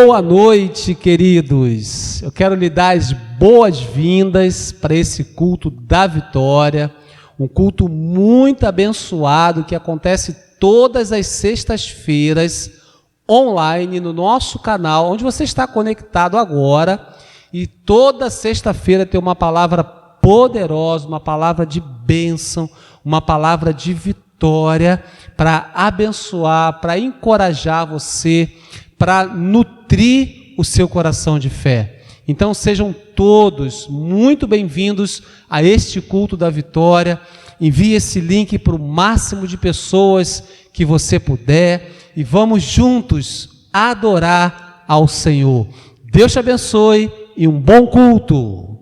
Boa noite, queridos. Eu quero lhe dar as boas-vindas para esse culto da vitória, um culto muito abençoado que acontece todas as sextas-feiras online no nosso canal, onde você está conectado agora, e toda sexta-feira tem uma palavra poderosa, uma palavra de bênção, uma palavra de vitória para abençoar, para encorajar você, para nutrir o seu coração de fé. Então sejam todos muito bem-vindos a este culto da vitória. Envie esse link para o máximo de pessoas que você puder e vamos juntos adorar ao Senhor. Deus te abençoe e um bom culto.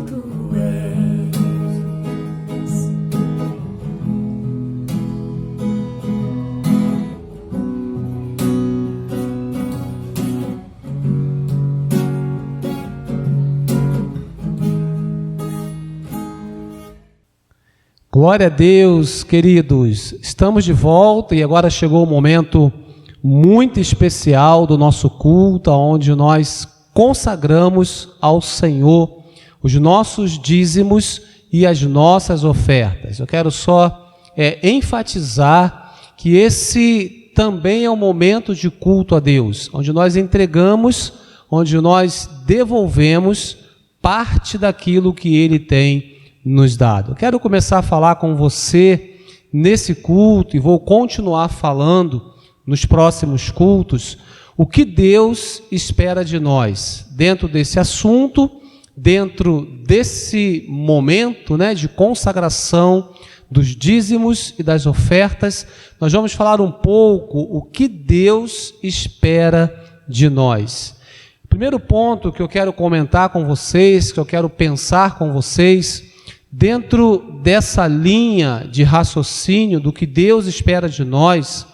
tu és. Glória a Deus, queridos. Estamos de volta e agora chegou o momento muito especial do nosso culto, onde nós consagramos ao Senhor os nossos dízimos e as nossas ofertas. Eu quero só enfatizar que esse também é um momento de culto a Deus, onde nós entregamos, onde nós devolvemos parte daquilo que Ele tem nos dado. Eu quero começar a falar com você nesse culto e vou continuar falando nos próximos cultos o que Deus espera de nós dentro desse assunto, dentro desse momento, de consagração dos dízimos e das ofertas. Nós vamos falar um pouco o que Deus espera de nós. O primeiro ponto que eu quero comentar com vocês, que eu quero pensar com vocês, dentro dessa linha de raciocínio do que Deus espera de nós,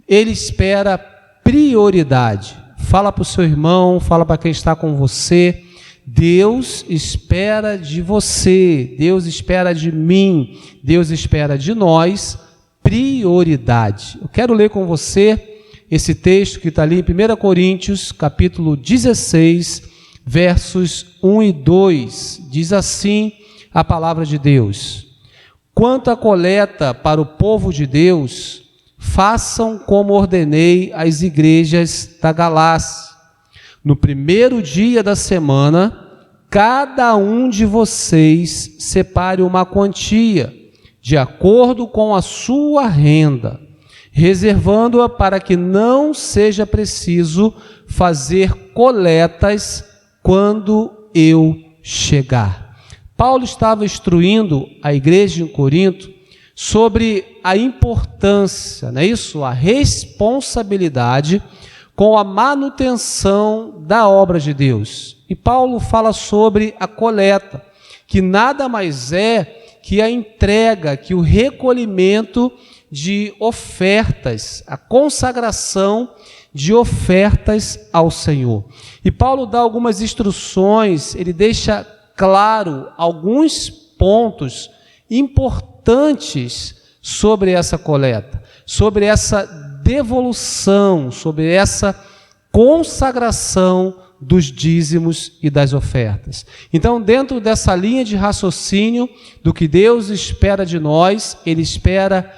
Ele espera prioridade. Fala para o seu irmão, fala para quem está com você. Deus espera de você, Deus espera de mim, Deus espera de nós prioridade. Eu quero ler com você esse texto que está ali em 1 Coríntios, capítulo 16, versos 1 e 2. Diz assim a palavra de Deus: quanto à coleta para o povo de Deus, façam como ordenei às igrejas da Galácia. No primeiro dia da semana, cada um de vocês separe uma quantia, de acordo com a sua renda, reservando-a para que não seja preciso fazer coletas quando eu chegar. Paulo estava instruindo a igreja em Corinto sobre a importância, não é isso? A responsabilidade com a manutenção da obra de Deus. E Paulo fala sobre a coleta, que nada mais é que a entrega, que o recolhimento de ofertas, a consagração de ofertas ao Senhor. E Paulo dá algumas instruções, ele deixa claro alguns pontos importantes sobre essa coleta, sobre essa devolução, sobre essa consagração dos dízimos e das ofertas. Então, dentro dessa linha de raciocínio do que Deus espera de nós, Ele espera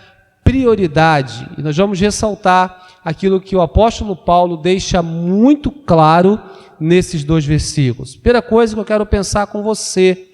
prioridade. E nós vamos ressaltar aquilo que o apóstolo Paulo deixa muito claro nesses dois versículos. Primeira coisa que eu quero pensar com você: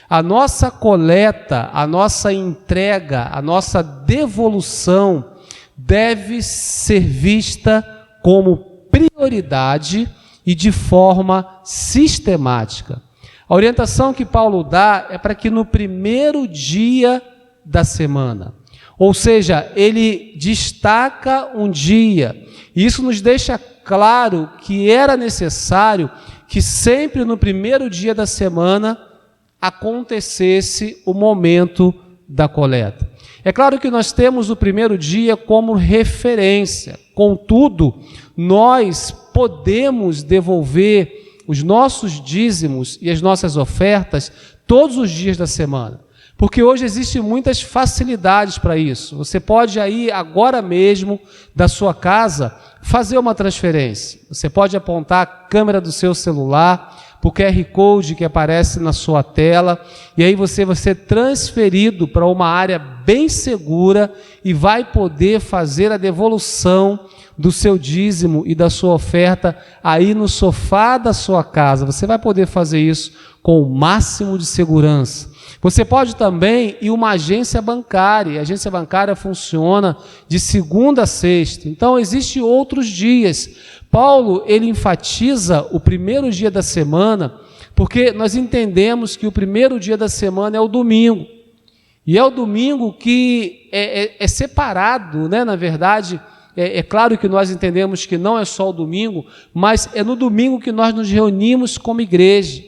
a nossa coleta, a nossa entrega, a nossa devolução deve ser vista como prioridade e de forma sistemática. A orientação que Paulo dá é para que no primeiro dia da semana, ou seja, ele destaca um dia, e isso nos deixa claro que era necessário que sempre no primeiro dia da semana acontecesse o momento da coleta. É claro que nós temos o primeiro dia como referência, contudo, nós podemos devolver os nossos dízimos e as nossas ofertas todos os dias da semana, porque hoje existem muitas facilidades para isso. Você pode aí agora mesmo da sua casa fazer uma transferência, você pode apontar a câmera do seu celular para o QR Code que aparece na sua tela, e aí você vai ser transferido para uma área bem segura e vai poder fazer a devolução do seu dízimo e da sua oferta aí no sofá da sua casa. Você vai poder fazer isso com o máximo de segurança. Você pode também ir a uma agência bancária, e a agência bancária funciona de segunda a sexta, então existem outros dias. Paulo, ele enfatiza o primeiro dia da semana, porque nós entendemos que o primeiro dia da semana é o domingo, e é o domingo que é separado, na verdade. É claro que nós entendemos que não é só o domingo, mas é no domingo que nós nos reunimos como igreja.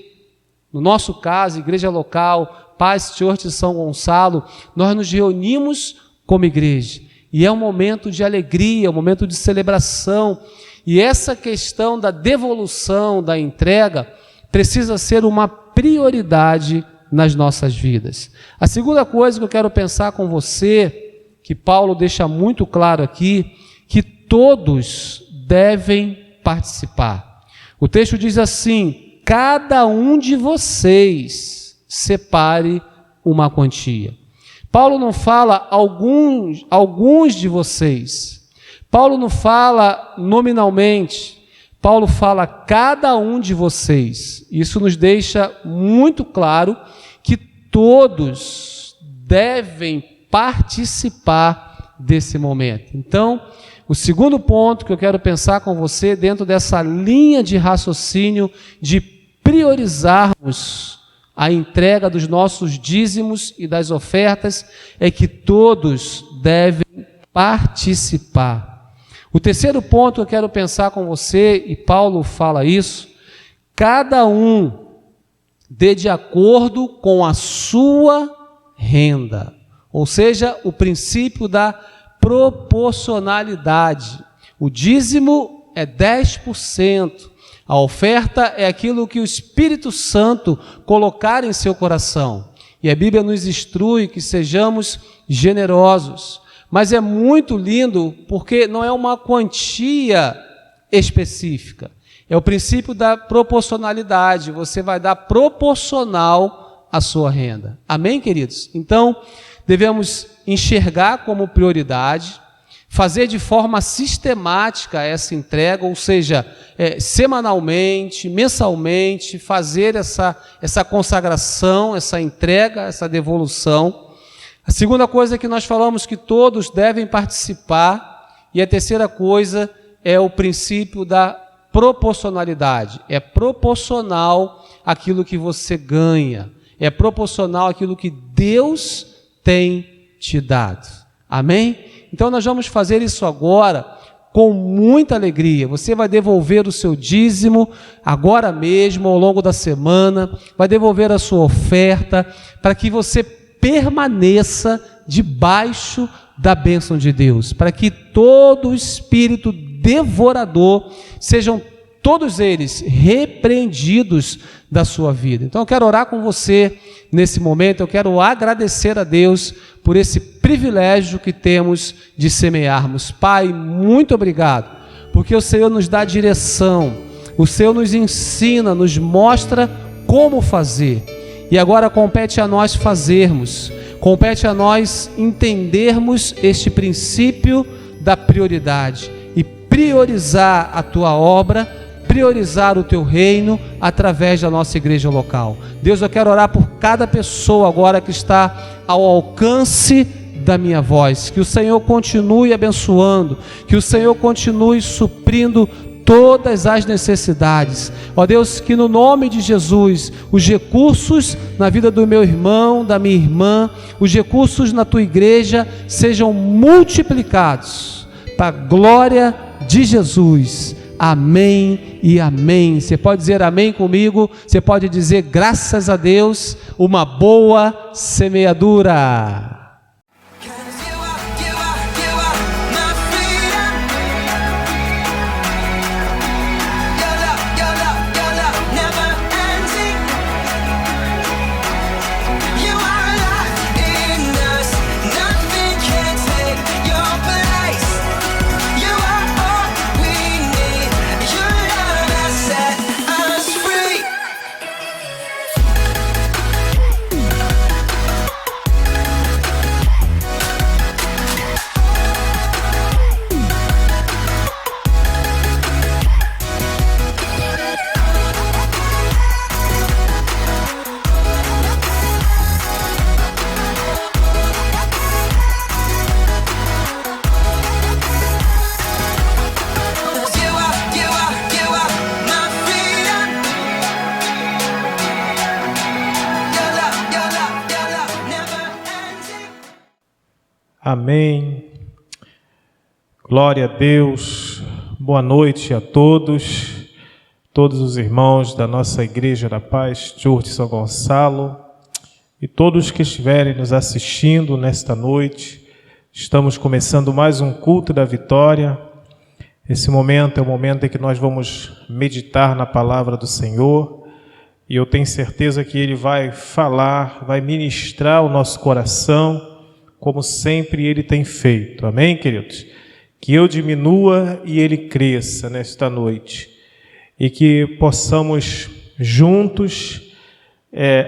No nosso caso, igreja local, Paz Church de São Gonçalo, nós nos reunimos como igreja. E é um momento de alegria, um momento de celebração. E essa questão da devolução, da entrega, precisa ser uma prioridade nas nossas vidas. A segunda coisa que eu quero pensar com você, que Paulo deixa muito claro aqui, que todos devem participar. O texto diz assim: cada um de vocês separe uma quantia. Paulo não fala alguns de vocês. Paulo não fala nominalmente. Paulo fala cada um de vocês. Isso nos deixa muito claro que todos devem participar desse momento. Então, o segundo ponto que eu quero pensar com você, dentro dessa linha de raciocínio de priorizarmos a entrega dos nossos dízimos e das ofertas, é que todos devem participar. O terceiro ponto que eu quero pensar com você, e Paulo fala isso: cada um dê de acordo com a sua renda. Ou seja, o princípio da proporcionalidade. O dízimo é 10%. A oferta é aquilo que o Espírito Santo colocar em seu coração. E a Bíblia nos instrui que sejamos generosos. Mas é muito lindo porque não é uma quantia específica. É o princípio da proporcionalidade. Você vai dar proporcional à sua renda. Amém, queridos? Então, devemos enxergar como prioridade, fazer de forma sistemática essa entrega, ou seja, semanalmente, mensalmente, fazer essa consagração, essa entrega, essa devolução. A segunda coisa que nós falamos que todos devem participar, e a terceira coisa é o princípio da proporcionalidade. É proporcional àquilo que você ganha, é proporcional àquilo que Deus tem te dado. Amém? Então nós vamos fazer isso agora com muita alegria. Você vai devolver o seu dízimo agora mesmo, ao longo da semana, vai devolver a sua oferta, para que você permaneça debaixo da bênção de Deus, para que todo o espírito devorador sejam todos eles repreendidos da sua vida. Então eu quero orar com você nesse momento, eu quero agradecer a Deus por esse privilégio que temos de semearmos. Pai, muito obrigado, porque o Senhor nos dá direção, o Senhor nos ensina, nos mostra como fazer. E agora compete a nós fazermos, compete a nós entendermos este princípio da prioridade e priorizar a tua obra, priorizar o teu reino através da nossa igreja local. Deus, eu quero orar por cada pessoa agora que está ao alcance da minha voz, que o Senhor continue abençoando, que o Senhor continue suprindo todas as necessidades. Ó Deus, que no nome de Jesus, os recursos na vida do meu irmão, da minha irmã, os recursos na tua igreja sejam multiplicados para a glória de Jesus. Amém e amém. Você pode dizer amém comigo? Você pode dizer graças a Deus, uma boa semeadura. Amém. Glória a Deus. Boa noite a todos. todos os irmãos da nossa Igreja da Paz, Church São Gonçalo, e todos que estiverem nos assistindo nesta noite. Estamos começando mais um culto da vitória. Esse momento é o momento em que nós vamos meditar na palavra do Senhor, e eu tenho certeza que Ele vai falar, vai ministrar o nosso coração, como sempre Ele tem feito. Amém, queridos? Que eu diminua e Ele cresça nesta noite, e que possamos juntos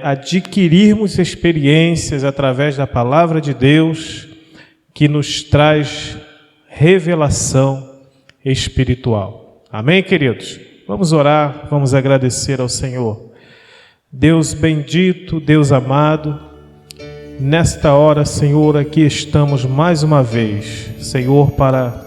adquirirmos experiências através da palavra de Deus, que nos traz revelação espiritual. Amém, queridos? Vamos orar, vamos agradecer ao Senhor. Deus bendito, Deus amado, nesta hora, Senhor, aqui estamos mais uma vez, Senhor, para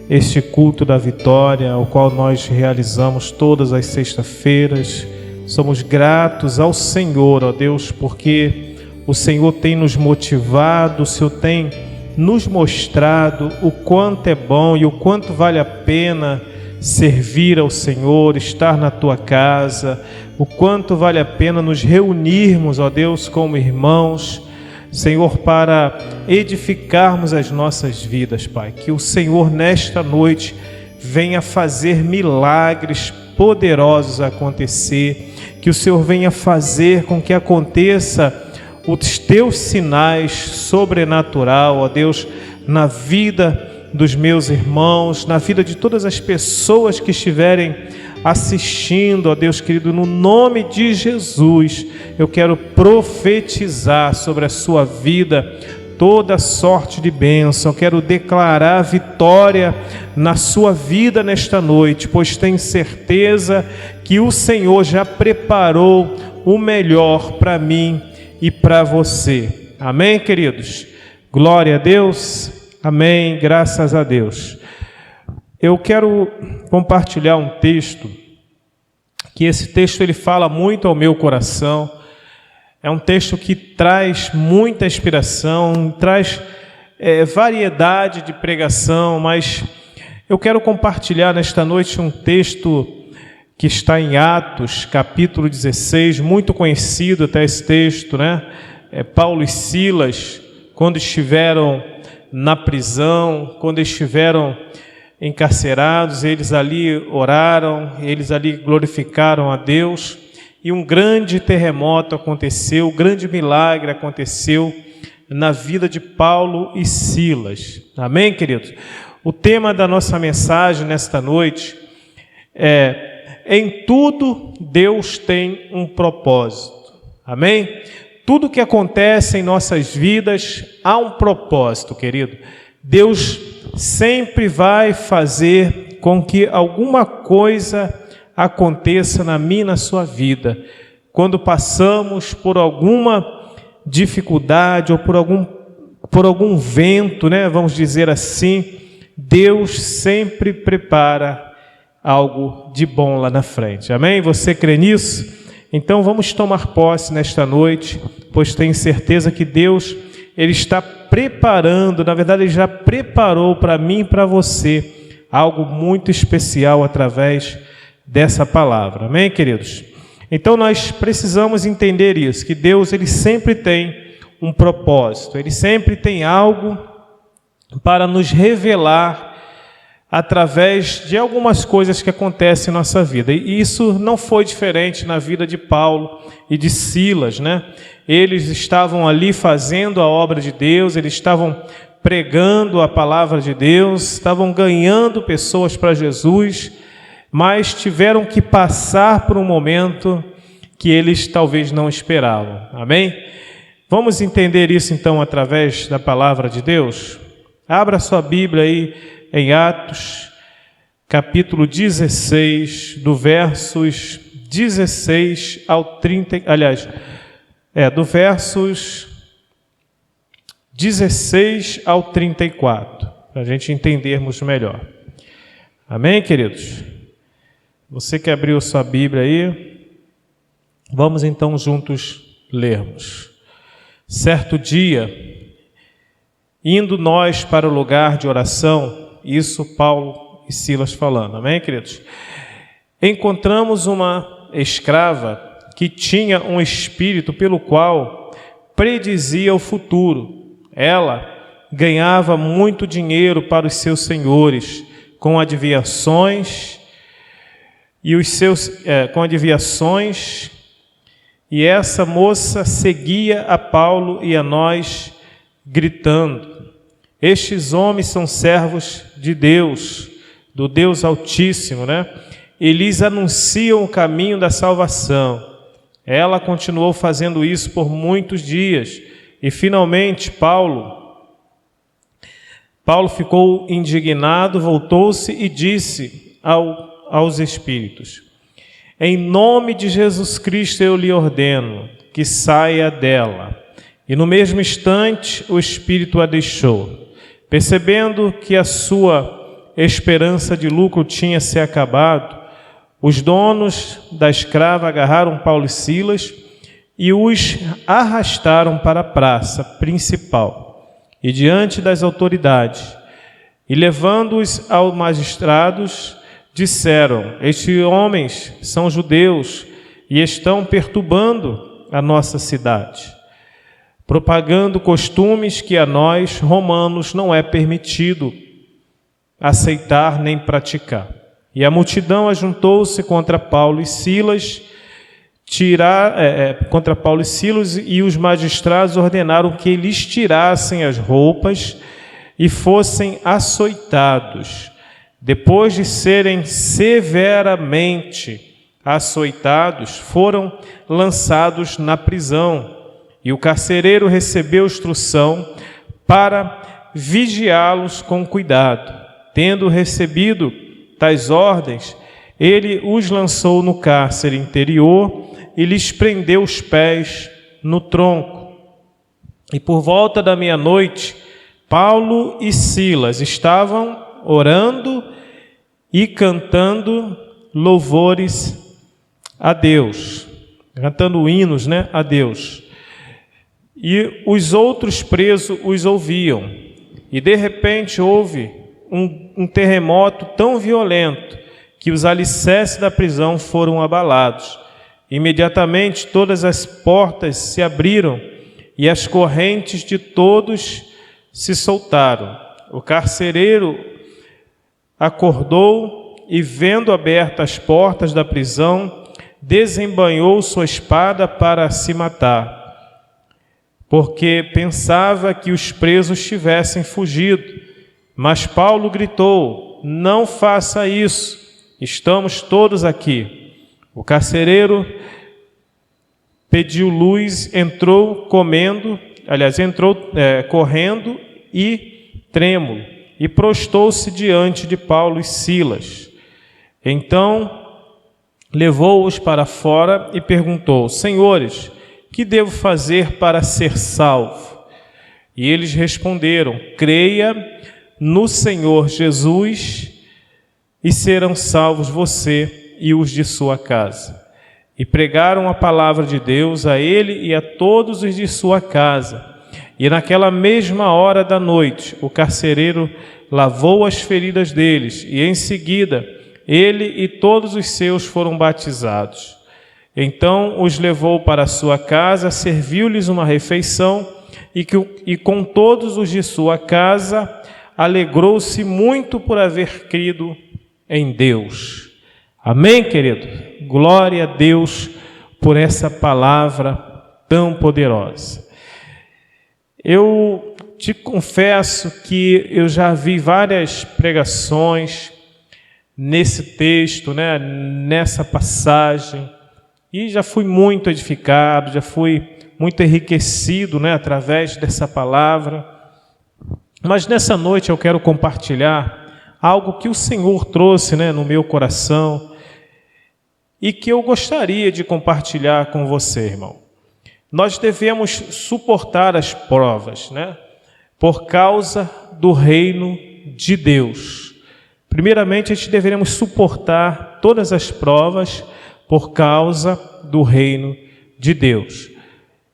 este culto da vitória, o qual nós realizamos todas as sextas-feiras. Somos gratos ao Senhor, ó Deus, porque o Senhor tem nos motivado, o Senhor tem nos mostrado o quanto é bom e o quanto vale a pena servir ao Senhor, estar na Tua casa, o quanto vale a pena nos reunirmos, ó Deus, como irmãos, Senhor, para edificarmos as nossas vidas, Pai. Que o Senhor nesta noite venha fazer milagres poderosos acontecer, que o Senhor venha fazer com que aconteça os Teus sinais sobrenatural, ó Deus, na vida dos meus irmãos, na vida de todas as pessoas que estiverem assistindo, ó Deus querido, no nome de Jesus, eu quero profetizar sobre a sua vida toda sorte de bênção. Eu quero declarar vitória na sua vida nesta noite, pois tenho certeza que o Senhor já preparou o melhor para mim e para você. Amém, queridos? Glória a Deus. Amém, graças a Deus. Eu quero compartilhar um texto, que esse texto ele fala muito ao meu coração. É um texto que traz muita inspiração, traz variedade de pregação, mas eu quero compartilhar nesta noite um texto que está em Atos, capítulo 16, muito conhecido até esse texto, né? Paulo e Silas, quando estiveram na prisão, quando estiveram encarcerados, eles ali oraram, eles ali glorificaram a Deus, e um grande terremoto aconteceu, um grande milagre aconteceu na vida de Paulo e Silas. Amém, queridos? O tema da nossa mensagem nesta noite é: em tudo Deus tem um propósito. Amém? Tudo que acontece em nossas vidas há um propósito, querido. Deus sempre vai fazer com que alguma coisa aconteça na minha e na sua vida. Quando passamos por alguma dificuldade ou por algum vento, né, vamos dizer assim, Deus sempre prepara algo de bom lá na frente. Amém? Você crê nisso? Então vamos tomar posse nesta noite, pois tenho certeza que Deus, Ele está preparando, na verdade Ele já preparou para mim e para você algo muito especial através dessa palavra. Amém, queridos? Então nós precisamos entender isso, que Deus ele sempre tem um propósito, Ele sempre tem algo para nos revelar através de algumas coisas que acontecem em nossa vida. E isso não foi diferente na vida de Paulo e de Silas, né? Eles estavam ali fazendo a obra de Deus, eles estavam pregando a palavra de Deus, estavam ganhando pessoas para Jesus, mas tiveram que passar por um momento que eles talvez não esperavam. Amém? Vamos entender isso então através da palavra de Deus? Abra sua Bíblia aí em Atos, capítulo 16, do versos 16 ao 30, do versos 16 ao 34, para a gente entendermos melhor. Amém, queridos? Você que abriu sua Bíblia aí, vamos então juntos lermos. Certo dia, indo nós para o lugar de oração, isso Paulo e Silas falando, amém, queridos? encontramos uma escrava que tinha um espírito pelo qual predizia o futuro. Ela ganhava muito dinheiro para os seus senhores com adivinhações e essa moça seguia a Paulo e a nós gritando: estes homens são servos de Deus, do Deus Altíssimo, né? Eles anunciam o caminho da salvação. Ela continuou fazendo isso por muitos dias e finalmente Paulo ficou indignado, voltou-se e disse aos espíritos: em nome de Jesus Cristo eu lhe ordeno que saia dela. E no mesmo instante o espírito a deixou. Percebendo que a sua esperança de lucro tinha se acabado, os donos da escrava agarraram Paulo e Silas e os arrastaram para a praça principal e diante das autoridades. E levando-os aos magistrados, disseram: estes homens são judeus e estão perturbando a nossa cidade, propagando costumes que a nós, romanos, não é permitido aceitar nem praticar. E a multidão ajuntou-se contra Paulo e Silas, e os magistrados ordenaram que lhes tirassem as roupas e fossem açoitados. Depois de serem severamente açoitados, foram lançados na prisão. E o carcereiro recebeu instrução para vigiá-los com cuidado. Tendo recebido tais ordens, ele os lançou no cárcere interior e lhes prendeu os pés no tronco. E por volta da meia-noite, Paulo e Silas estavam orando e cantando louvores a Deus, cantando hinos, a Deus. E os outros presos os ouviam. E de repente houve um terremoto tão violento que os alicerces da prisão foram abalados. Imediatamente todas as portas se abriram e as correntes de todos se soltaram. O carcereiro acordou e, vendo abertas as portas da prisão, desembainhou sua espada para se matar, porque pensava que os presos tivessem fugido. Mas Paulo gritou: não faça isso, estamos todos aqui. O carcereiro pediu luz, entrou correndo e trêmulo, e prostou-se diante de Paulo e Silas. Então levou-os para fora e perguntou: senhores, que devo fazer para ser salvo? E eles responderam: creia no Senhor Jesus e serão salvos você e os de sua casa. E pregaram a palavra de Deus a ele e a todos os de sua casa. E naquela mesma hora da noite, o carcereiro lavou as feridas deles, e em seguida ele e todos os seus foram batizados. Então os levou para a sua casa, serviu-lhes uma refeição, e com todos os de sua casa alegrou-se muito por haver crido em Deus. Amém, querido? Glória a Deus por essa palavra tão poderosa. Eu te confesso que eu já vi várias pregações nesse texto, nessa passagem, e já fui muito edificado, já fui muito enriquecido, através dessa palavra. Mas nessa noite eu quero compartilhar algo que o Senhor trouxe, no meu coração, e que eu gostaria de compartilhar com você, irmão. Nós devemos suportar as provas, por causa do reino de Deus. Primeiramente, a gente deveremos suportar todas as provas por causa do reino de Deus.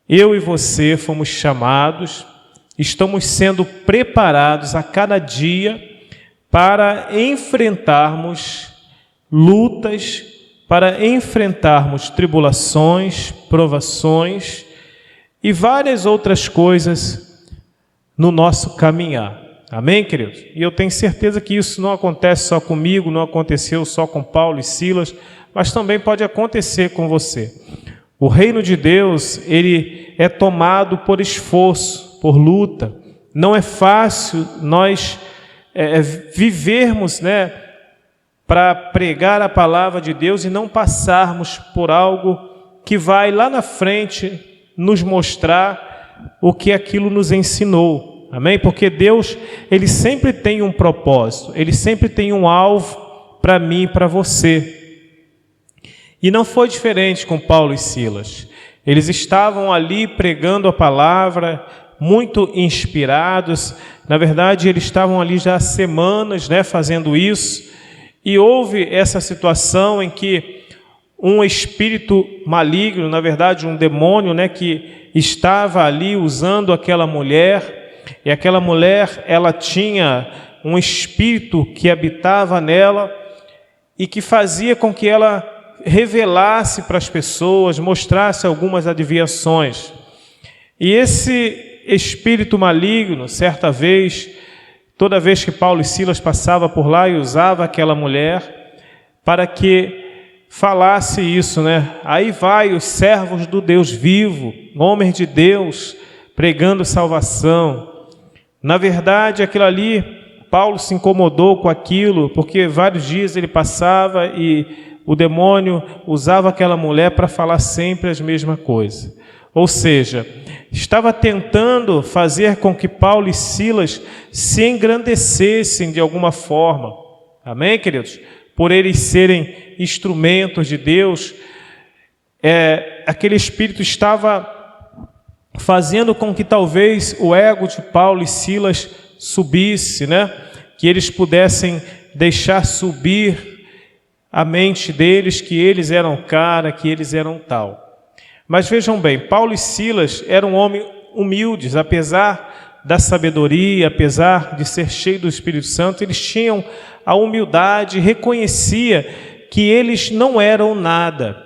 Eu e você fomos chamados, estamos sendo preparados a cada dia para enfrentarmos lutas para enfrentarmos tribulações, provações e várias outras coisas no nosso caminhar. Amém, queridos? E eu tenho certeza que isso não acontece só comigo, não aconteceu só com Paulo e Silas, mas também pode acontecer com você. O reino de Deus, ele é tomado por esforço, por luta. Não é fácil nós vivermos, para pregar a palavra de Deus e não passarmos por algo que vai lá na frente nos mostrar o que aquilo nos ensinou. Amém? Porque Deus, ele sempre tem um propósito, ele sempre tem um alvo para mim e para você. E não foi diferente com Paulo e Silas. Eles estavam ali pregando a palavra, muito inspirados. Na verdade, eles estavam ali já há semanas, fazendo isso. E houve essa situação em que um espírito maligno, na verdade um demônio, que estava ali usando aquela mulher, e aquela mulher, ela tinha um espírito que habitava nela e que fazia com que ela revelasse para as pessoas, mostrasse algumas adivinhações. E esse espírito maligno, certa vez, toda vez que Paulo e Silas passavam por lá e usava aquela mulher para que falasse isso, Aí vai os servos do Deus vivo, homens de Deus, pregando salvação. Na verdade, aquilo ali, Paulo se incomodou com aquilo, porque vários dias ele passava e o demônio usava aquela mulher para falar sempre as mesmas coisas. Ou seja, estava tentando fazer com que Paulo e Silas se engrandecessem de alguma forma. Amém, queridos? Por eles serem instrumentos de Deus, aquele espírito estava fazendo com que talvez o ego de Paulo e Silas subisse, que eles pudessem deixar subir a mente deles, que eles eram cara, que eles eram tal. Mas vejam bem, Paulo e Silas eram homens humildes, apesar da sabedoria, apesar de ser cheio do Espírito Santo, eles tinham a humildade, reconhecia que eles não eram nada,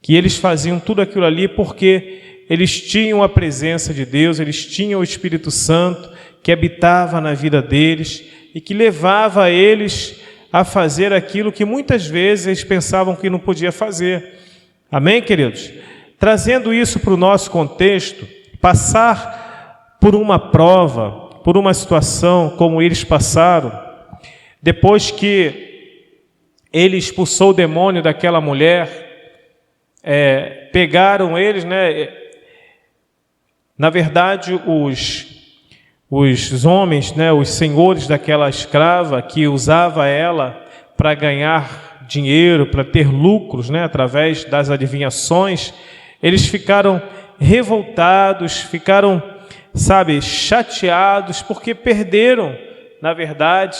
que eles faziam tudo aquilo ali porque eles tinham a presença de Deus, eles tinham o Espírito Santo que habitava na vida deles e que levava eles a fazer aquilo que muitas vezes eles pensavam que não podia fazer. Amém, queridos? Trazendo isso para o nosso contexto, passar por uma prova, por uma situação como eles passaram, depois que ele expulsou o demônio daquela mulher, pegaram eles, na verdade, os homens, os senhores daquela escrava que usava ela para ganhar dinheiro, para ter lucros, através das adivinhações, eles ficaram revoltados, ficaram, chateados, porque perderam, na verdade,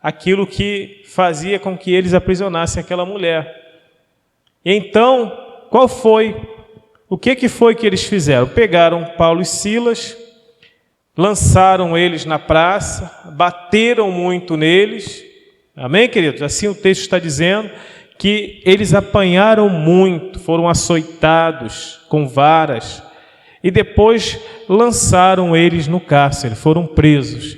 aquilo que fazia com que eles aprisionassem aquela mulher. E então, qual foi? O que foi que eles fizeram? Pegaram Paulo e Silas, lançaram eles na praça, bateram muito neles. Amém, queridos? Assim o texto está dizendo que eles apanharam muito, foram açoitados com varas e depois lançaram eles no cárcere, foram presos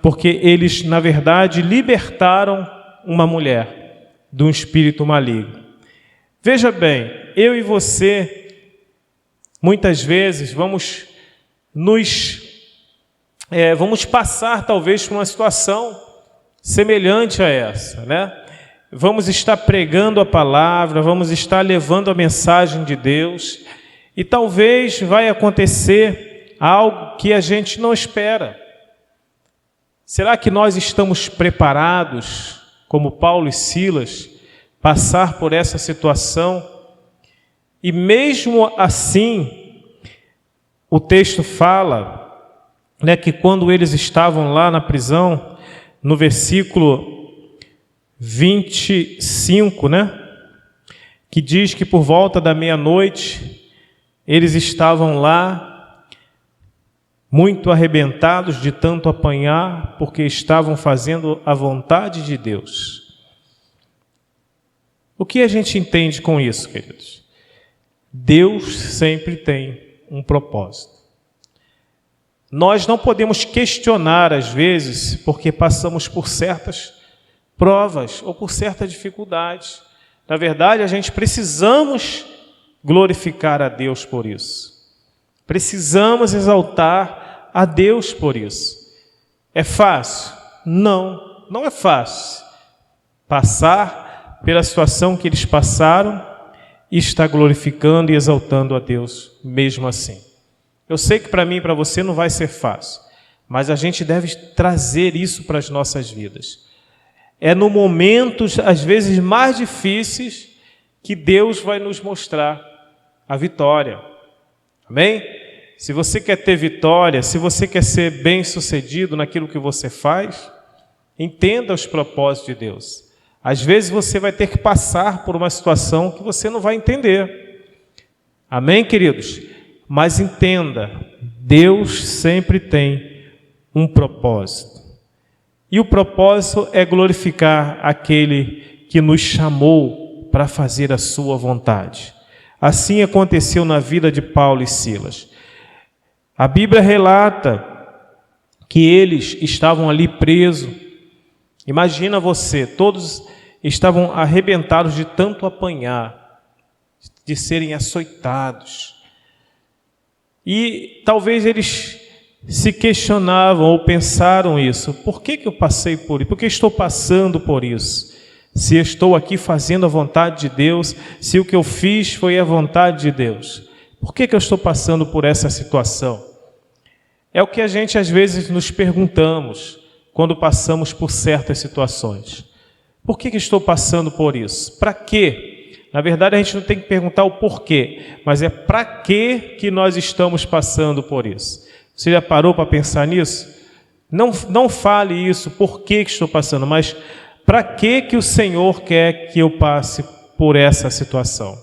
porque eles, na verdade, libertaram uma mulher de um espírito maligno. Veja bem, eu e você, muitas vezes, vamos passar talvez por uma situação semelhante a essa, Vamos estar pregando a palavra, vamos estar levando a mensagem de Deus e talvez vai acontecer algo que a gente não espera. Será que nós estamos preparados, como Paulo e Silas, passar por essa situação? E mesmo assim, o texto fala, que quando eles estavam lá na prisão, no versículo 25, que diz que por volta da meia-noite, eles estavam lá, muito arrebentados de tanto apanhar, porque estavam fazendo a vontade de Deus. O que a gente entende com isso, queridos? Deus sempre tem um propósito. Nós não podemos questionar, às vezes, porque passamos por certas provas ou por certas dificuldades. Na verdade, a gente precisamos glorificar a Deus por isso. Precisamos exaltar a Deus por isso. É fácil? Não, não é fácil. Passar pela situação que eles passaram e estar glorificando e exaltando a Deus mesmo assim. Eu sei que para mim e para você não vai ser fácil, mas a gente deve trazer isso para as nossas vidas. É no momentos, às vezes, mais difíceis que Deus vai nos mostrar a vitória. Amém? Se você quer ter vitória, se você quer ser bem-sucedido naquilo que você faz, entenda os propósitos de Deus. Às vezes você vai ter que passar por uma situação que você não vai entender. Amém, queridos? Mas entenda, Deus sempre tem um propósito. E o propósito é glorificar aquele que nos chamou para fazer a sua vontade. Assim aconteceu na vida de Paulo e Silas. A Bíblia relata que eles estavam ali presos. Imagina você, todos estavam arrebentados de tanto apanhar, de serem açoitados. E talvez eles se questionavam ou pensaram isso. Por que eu passei por isso? Por que estou passando por isso? Se eu estou aqui fazendo a vontade de Deus, se o que eu fiz foi a vontade de Deus, por que eu estou passando por essa situação? É o que a gente às vezes nos perguntamos quando passamos por certas situações. Por que estou passando por isso? Para quê? Na verdade, a gente não tem que perguntar o porquê, mas é para que nós estamos passando por isso. Você já parou para pensar nisso? Não fale isso, por que estou passando, mas para que o Senhor quer que eu passe por essa situação?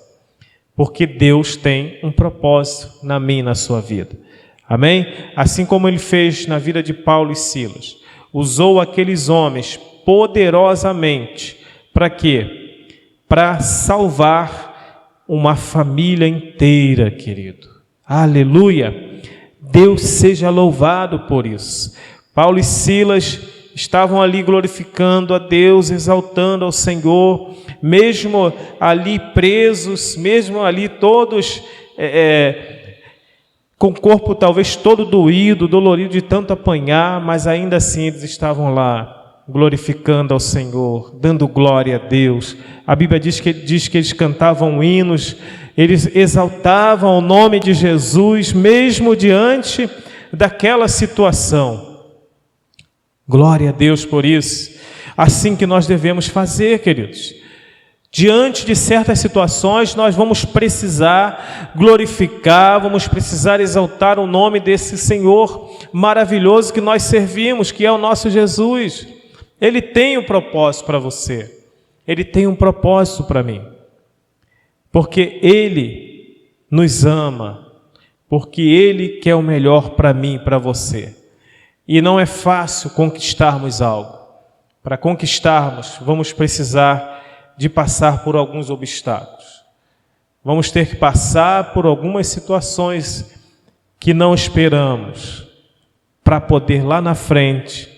Porque Deus tem um propósito na minha e na sua vida. Amém? Assim como Ele fez na vida de Paulo e Silas. Usou aqueles homens poderosamente. Para quê? Para salvar uma família inteira, querido. Aleluia! Deus seja louvado por isso. Paulo e Silas estavam ali glorificando a Deus, exaltando ao Senhor, mesmo ali presos, mesmo ali todos com o corpo talvez todo doído, dolorido de tanto apanhar, mas ainda assim eles estavam lá glorificando ao Senhor, dando glória a Deus. A Bíblia diz que eles cantavam hinos, eles exaltavam o nome de Jesus, mesmo diante daquela situação. Glória a Deus por isso. Assim que nós devemos fazer, queridos. Diante de certas situações, nós vamos precisar glorificar, vamos precisar exaltar o nome desse Senhor maravilhoso que nós servimos, que é o nosso Jesus. Ele tem um propósito para você. Ele tem um propósito para mim. Porque Ele nos ama. Porque Ele quer o melhor para mim e para você. E não é fácil conquistarmos algo. Para conquistarmos, vamos precisar de passar por alguns obstáculos. Vamos ter que passar por algumas situações que não esperamos, para poder lá na frente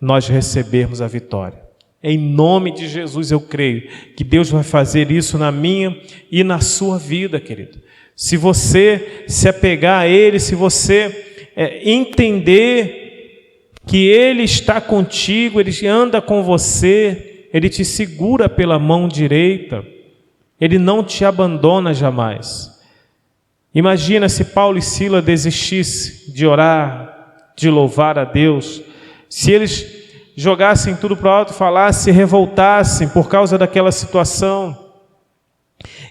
nós recebermos a vitória. Em nome de Jesus eu creio que Deus vai fazer isso na minha e na sua vida, querido. Se você se apegar a Ele, se você entender que Ele está contigo, Ele anda com você, Ele te segura pela mão direita, Ele não te abandona jamais. Imagina se Paulo e Silas desistissem de orar, de louvar a Deus, se eles jogassem tudo para o alto, falassem, se revoltassem por causa daquela situação.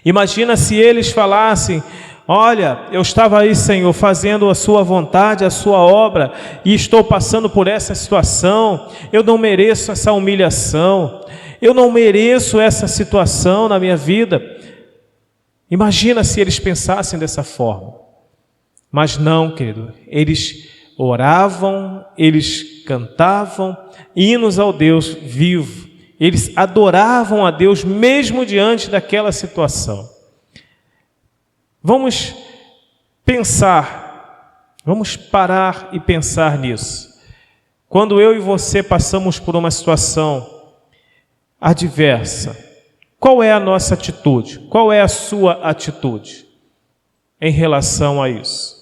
Imagina se eles falassem: olha, eu estava aí, Senhor, fazendo a sua vontade, a sua obra, e estou passando por essa situação, eu não mereço essa humilhação, eu não mereço essa situação na minha vida. Imagina se eles pensassem dessa forma. Mas não, querido, eles oravam, eles cantavam hinos ao Deus vivo eles adoravam a Deus mesmo diante daquela situação. Vamos pensar, vamos parar e pensar nisso. Quando eu e você passamos por uma situação adversa, qual é a nossa atitude? Qual é a sua atitude em relação a isso?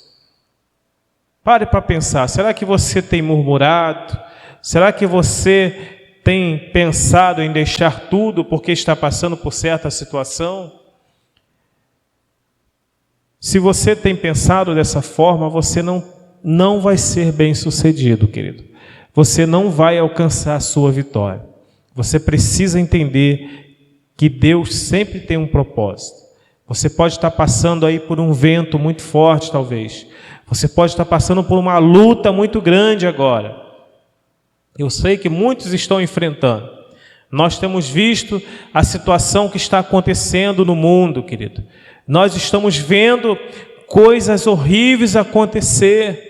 Pare para pensar, será que você tem murmurado? Será que você tem pensado em deixar tudo porque está passando por certa situação? Se você tem pensado dessa forma, você não vai ser bem-sucedido, querido. Você não vai alcançar a sua vitória. Você precisa entender que Deus sempre tem um propósito. Você pode estar passando aí por um vento muito forte, talvez. Você pode estar passando por uma luta muito grande agora. Eu sei que muitos estão enfrentando. Nós temos visto a situação que está acontecendo no mundo, querido. Nós estamos vendo coisas horríveis acontecer.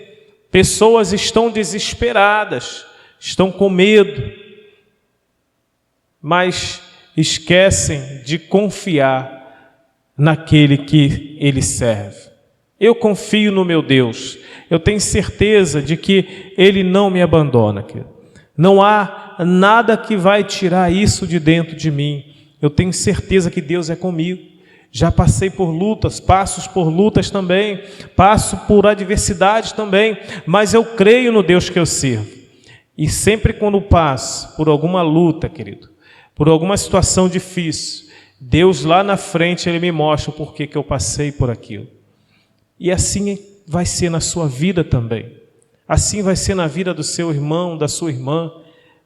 Pessoas estão desesperadas, estão com medo, mas esquecem de confiar naquele que ele serve. Eu confio no meu Deus. Eu tenho certeza de que ele não me abandona, querido. Não há nada que vai tirar isso de dentro de mim. Eu tenho certeza que Deus é comigo. Já passei por lutas, passo por lutas também, passo por adversidades também, mas eu creio no Deus que eu sirvo. E sempre quando passo por alguma luta, querido, por alguma situação difícil, Deus lá na frente, Ele me mostra o porquê que eu passei por aquilo. E assim vai ser na sua vida também. Assim vai ser na vida do seu irmão, da sua irmã.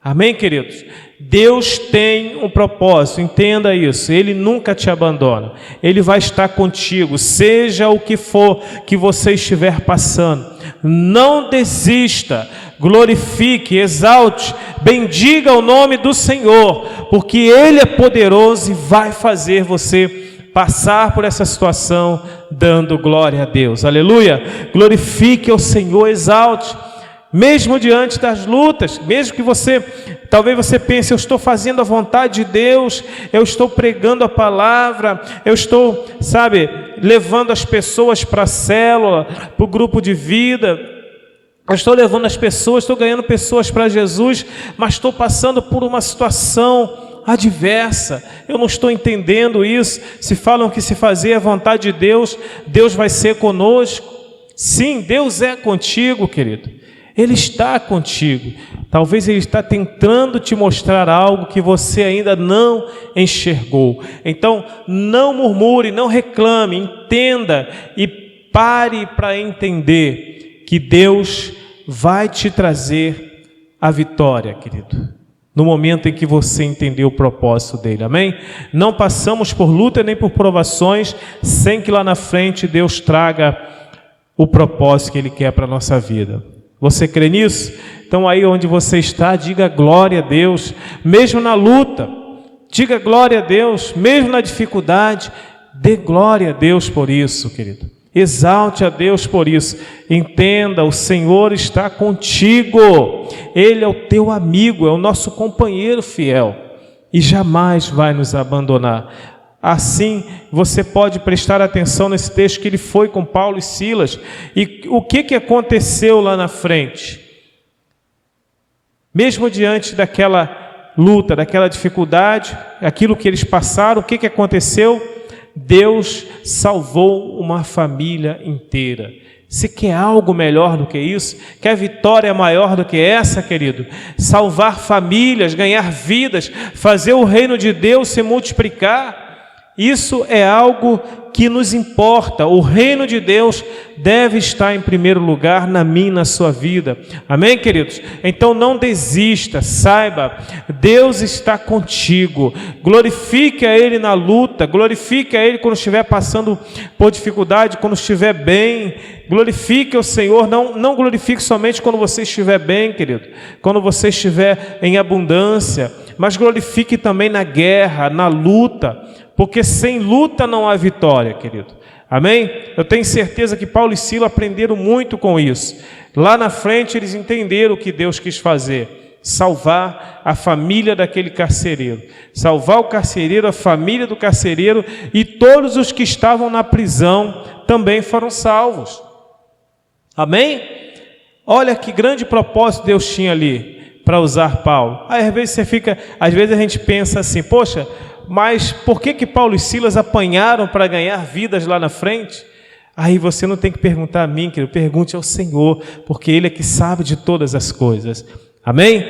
Amém, queridos? Deus tem um propósito, entenda isso. Ele nunca te abandona. Ele vai estar contigo, seja o que for que você estiver passando. Não desista, glorifique, exalte, bendiga o nome do Senhor, porque Ele é poderoso e vai fazer você passar por essa situação dando glória a Deus. Aleluia! Glorifique ao Senhor, exalte, mesmo diante das lutas, mesmo que talvez você pense, eu estou fazendo a vontade de Deus, eu estou pregando a palavra, eu estou, levando as pessoas para a célula, para o grupo de vida, eu estou levando as pessoas, estou ganhando pessoas para Jesus, mas estou passando por uma situação adversa, eu não estou entendendo isso. Se falam que se fazer a vontade de Deus, Deus vai ser conosco. Sim, Deus é contigo, querido. Ele está contigo. Talvez Ele está tentando te mostrar algo que você ainda não enxergou. Então, não murmure, não reclame, entenda e pare para entender que Deus vai te trazer a vitória, querido, no momento em que você entender o propósito dele, amém? Não passamos por luta nem por provações sem que lá na frente Deus traga o propósito que Ele quer para a nossa vida. Você crê nisso? Então aí onde você está, diga glória a Deus, mesmo na luta, diga glória a Deus, mesmo na dificuldade, dê glória a Deus por isso, querido. Exalte a Deus por isso. Entenda, o Senhor está contigo. Ele é o teu amigo, é o nosso companheiro fiel e jamais vai nos abandonar. Assim, você pode prestar atenção nesse texto que ele foi com Paulo e Silas. E o que aconteceu lá na frente? Mesmo diante daquela luta, daquela dificuldade, aquilo que eles passaram, o que aconteceu? Deus salvou uma família inteira. Se quer algo melhor do que isso? Quer vitória maior do que essa, querido? Salvar famílias, ganhar vidas, fazer o reino de Deus se multiplicar. Isso é algo que nos importa. O reino de Deus deve estar em primeiro lugar na minha e na sua vida. Amém, queridos? Então não desista, saiba, Deus está contigo. Glorifique a Ele na luta, glorifique a Ele quando estiver passando por dificuldade, quando estiver bem. Glorifique ao Senhor, não glorifique somente quando você estiver bem, querido, quando você estiver em abundância, mas glorifique também na guerra, na luta, porque sem luta não há vitória, querido. Amém? Eu tenho certeza que Paulo e Silas aprenderam muito com isso. Lá na frente eles entenderam o que Deus quis fazer. salvar a família daquele carcereiro, salvar o carcereiro, a família do carcereiro, e todos os que estavam na prisão também foram salvos. Amém? Olha que grande propósito Deus tinha ali para usar Paulo. Aí, às vezes a gente pensa assim, poxa, mas por que Paulo e Silas apanharam para ganhar vidas lá na frente? Aí você não tem que perguntar a mim, querido, pergunte ao Senhor, porque Ele é que sabe de todas as coisas. Amém?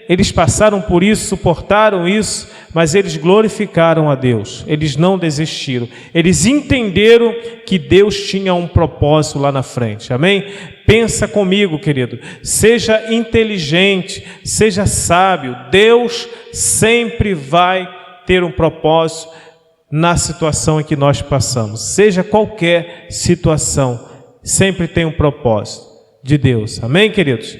Eles passaram por isso, suportaram isso, mas eles glorificaram a Deus. Eles não desistiram. Eles entenderam que Deus tinha um propósito lá na frente. Amém? Pensa comigo, querido. Seja inteligente, seja sábio. Deus sempre vai ter um propósito na situação em que nós passamos. Seja qualquer situação, sempre tem um propósito de Deus. Amém, queridos?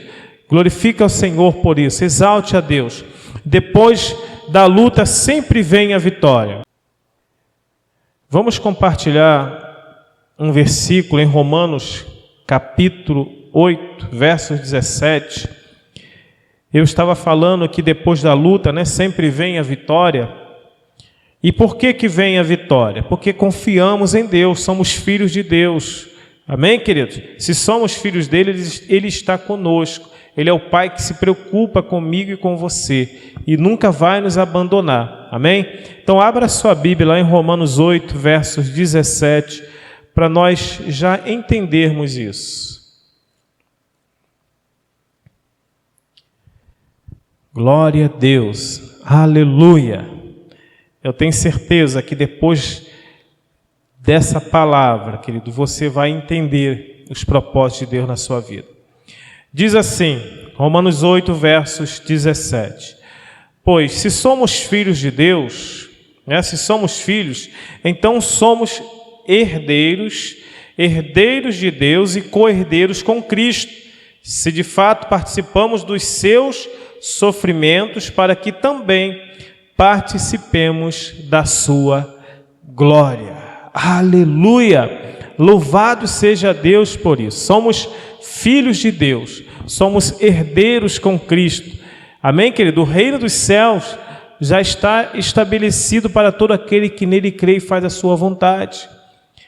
Glorifica ao Senhor por isso, exalte a Deus. Depois da luta sempre vem a vitória. Vamos compartilhar um versículo em Romanos capítulo 8, versos 17. Eu estava falando que depois da luta, sempre vem a vitória. E por que vem a vitória? Porque confiamos em Deus, somos filhos de Deus. Amém, queridos? Se somos filhos dele, Ele está conosco. Ele é o Pai que se preocupa comigo e com você e nunca vai nos abandonar. Amém? Então abra sua Bíblia lá em Romanos 8, versos 17, para nós já entendermos isso. Glória a Deus. Aleluia. Eu tenho certeza que depois dessa palavra, querido, você vai entender os propósitos de Deus na sua vida. Diz assim, Romanos 8, versos 17. Pois, se somos filhos de Deus, se somos filhos, então somos herdeiros, herdeiros de Deus e co-herdeiros com Cristo, se de fato participamos dos seus sofrimentos, para que também participemos da sua glória. Aleluia! Louvado seja Deus por isso. Somos filhos de Deus, somos herdeiros com Cristo. Amém, querido? O reino dos céus já está estabelecido para todo aquele que nele crê e faz a sua vontade.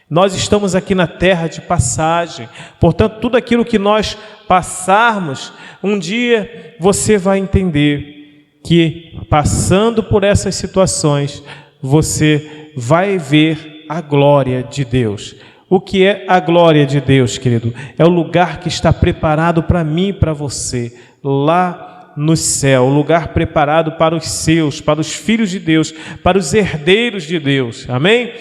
Nós estamos aqui na terra de passagem, portanto, tudo aquilo que nós passarmos, um dia você vai entender que, passando por essas situações, você vai ver a glória de Deus. O que é a glória de Deus, querido? É o lugar que está preparado para mim e para você, lá no céu, o lugar preparado para os seus, para os filhos de Deus, para os herdeiros de Deus. Amém?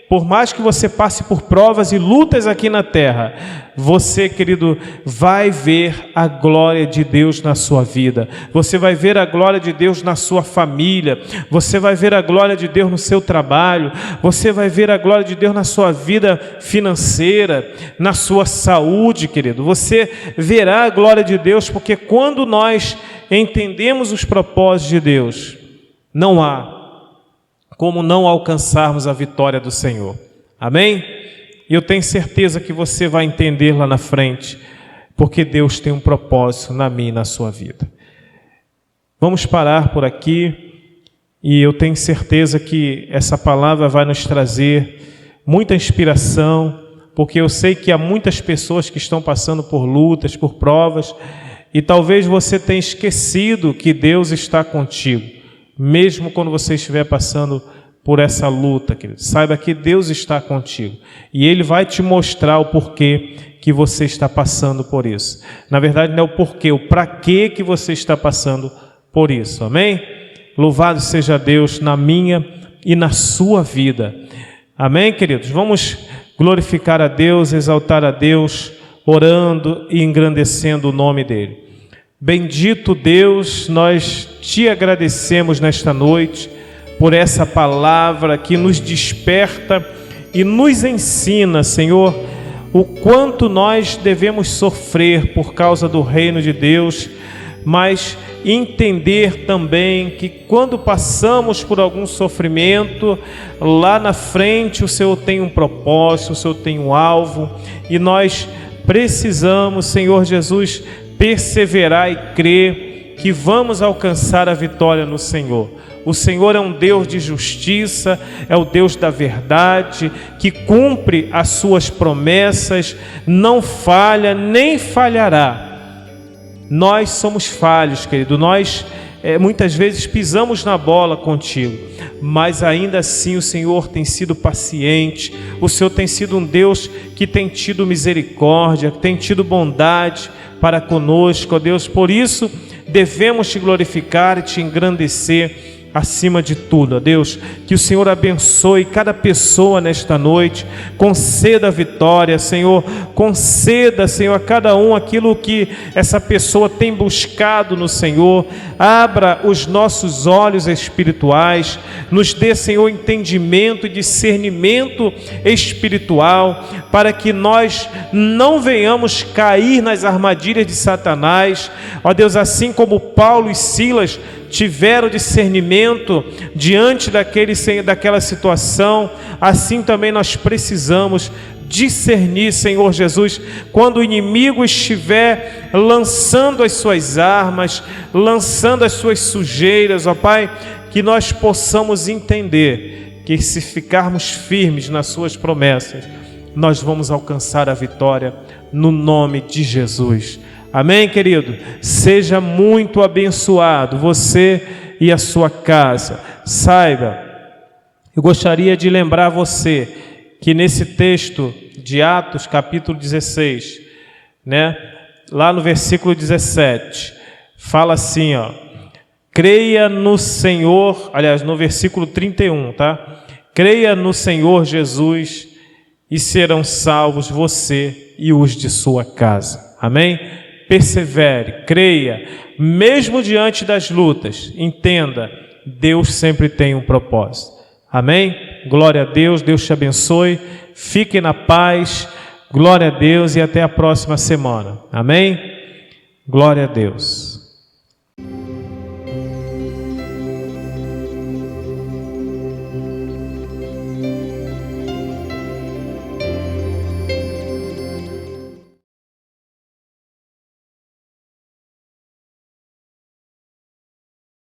Por mais que você passe por provas e lutas aqui na terra, você, querido, vai ver a glória de Deus na sua vida. Você vai ver a glória de Deus na sua família. Você vai ver a glória de Deus no seu trabalho. Você vai ver a glória de Deus na sua vida financeira, na sua saúde, querido. Você verá a glória de Deus, porque quando nós entendemos os propósitos de Deus, não há como não alcançarmos a vitória do Senhor. Amém? E eu tenho certeza que você vai entender lá na frente, porque Deus tem um propósito na minha e na sua vida. Vamos parar por aqui, e eu tenho certeza que essa palavra vai nos trazer muita inspiração, porque eu sei que há muitas pessoas que estão passando por lutas, por provas, e talvez você tenha esquecido que Deus está contigo. Mesmo quando você estiver passando por essa luta, querido, saiba que Deus está contigo. E Ele vai te mostrar o porquê que você está passando por isso. Na verdade, não é o porquê, o para quê que você está passando por isso. Amém? Louvado seja Deus na minha e na sua vida. Amém, queridos? Vamos glorificar a Deus, exaltar a Deus, orando e engrandecendo o nome dEle. Bendito Deus, nós te agradecemos nesta noite por essa palavra que nos desperta e nos ensina, Senhor, o quanto nós devemos sofrer por causa do reino de Deus, mas entender também que quando passamos por algum sofrimento, lá na frente o Senhor tem um propósito, o Senhor tem um alvo, e nós precisamos, Senhor Jesus, perseverar e crer que vamos alcançar a vitória no Senhor. O Senhor é um Deus de justiça, é o Deus da verdade, que cumpre as suas promessas, não falha nem falhará. Nós somos falhos, querido, nós muitas vezes pisamos na bola contigo, mas ainda assim o Senhor tem sido paciente, o Senhor tem sido um Deus que tem tido misericórdia, que tem tido bondade para conosco, ó Deus. Por isso devemos te glorificar e te engrandecer acima de tudo, ó Deus. Que o Senhor abençoe cada pessoa nesta noite, conceda a vitória, Senhor, conceda, Senhor, a cada um aquilo que essa pessoa tem buscado no Senhor. Abra os nossos olhos espirituais, nos dê, Senhor, entendimento e discernimento espiritual, para que nós não venhamos cair nas armadilhas de Satanás, ó Deus. Assim como Paulo e Silas tiveram discernimento diante daquela situação, assim também nós precisamos discernir, Senhor Jesus, quando o inimigo estiver lançando as suas armas, lançando as suas sujeiras, ó Pai, que nós possamos entender que se ficarmos firmes nas suas promessas, nós vamos alcançar a vitória no nome de Jesus. Amém, querido? Seja muito abençoado, você e a sua casa. Saiba, eu gostaria de lembrar você que nesse texto de Atos, capítulo 16, lá no versículo 17, fala assim, ó: creia no Senhor, aliás, no versículo 31, tá? Creia no Senhor Jesus e serão salvos você e os de sua casa. Amém? Persevere, creia, mesmo diante das lutas, entenda, Deus sempre tem um propósito. Amém? Glória a Deus, Deus te abençoe, fique na paz, glória a Deus e até a próxima semana. Amém? Glória a Deus.